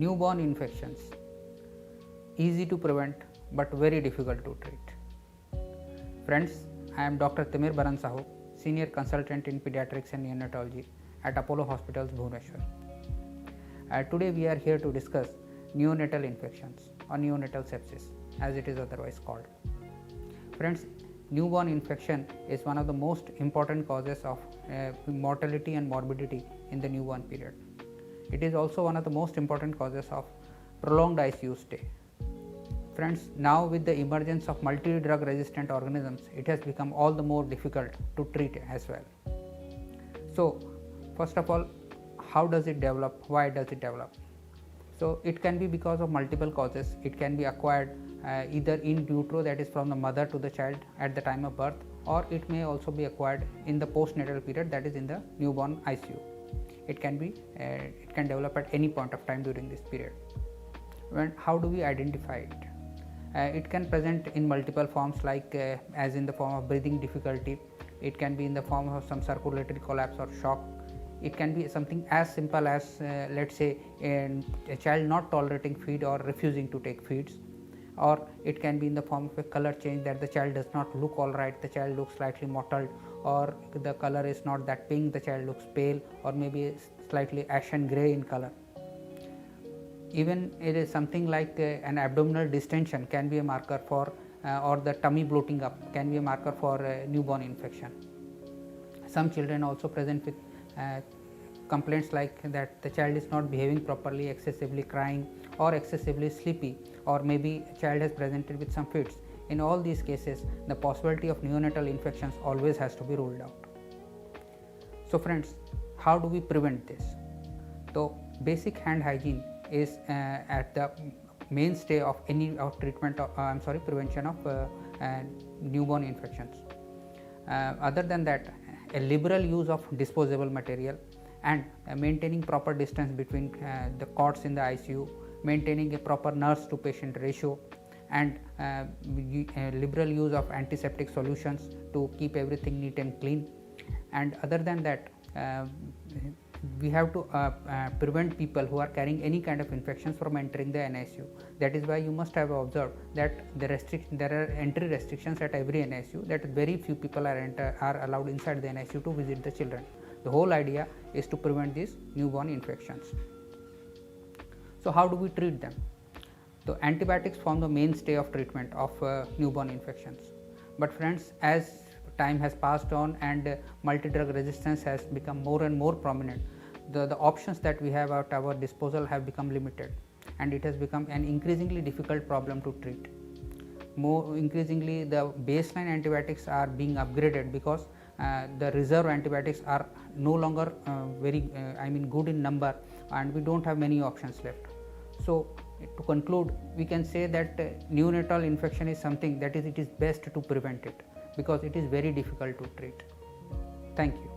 Newborn infections, easy to prevent but very difficult to treat. Friends, I am Dr. Timir Baran Sahu, Senior Consultant in Pediatrics and Neonatology at Apollo Hospitals, Bhubaneswar. Today we are here to discuss neonatal infections or neonatal sepsis as it is otherwise called. Friends, newborn infection is one of the most important causes of mortality and morbidity in the newborn period. It is also one of the most important causes of prolonged ICU stay. Friends, now with the emergence of multi-drug resistant organisms, it has become all the more difficult to treat as well. So, first of all, how does it develop? Why does it develop? So, it can be because of multiple causes. It can be acquired either in utero, that is from the mother to the child at the time of birth, or it may also be acquired in the postnatal period, that is in the newborn ICU. It can develop at any point of time during this period. How do we identify it? It can present in multiple forms, like as in the form of breathing difficulty. It can be in the form of some circulatory collapse or shock. It can be something as simple as let's say a child not tolerating feed or refusing to take feeds, or it can be in the form of a color change, that the child does not look all right, the child looks slightly mottled, or the color is not that pink, the child looks pale or maybe slightly ashen gray in color. Even it is something like an abdominal distension can be a marker for or the tummy bloating up can be a marker for newborn infection. Some children also present with complaints like that the child is not behaving properly, excessively crying or excessively sleepy, or maybe child has presented with some fits. In all these cases, the possibility of neonatal infections always has to be ruled out. So friends, how do we prevent this? So basic hand hygiene is at the mainstay of any treatment of prevention of newborn infections. Other than that, a liberal use of disposable material and maintaining proper distance between the cots in the ICU, maintaining a proper nurse to patient ratio, and liberal use of antiseptic solutions to keep everything neat and clean. And other than that, we have to prevent people who are carrying any kind of infections from entering the NICU. That is why you must have observed that there are entry restrictions at every NICU, that very few people are allowed inside the NICU to visit the children. The whole idea is to prevent these newborn infections. So how do we treat them? So antibiotics form the mainstay of treatment of newborn infections. But friends, as time has passed on and multi-drug resistance has become more and more prominent, the options that we have at our disposal have become limited, and it has become an increasingly difficult problem to treat. More increasingly, the baseline antibiotics are being upgraded because the reserve antibiotics are no longer very good in number, and we don't have many options left. So to conclude, we can say that neonatal infection is something that it is best to prevent it, because it is very difficult to treat. Thank you.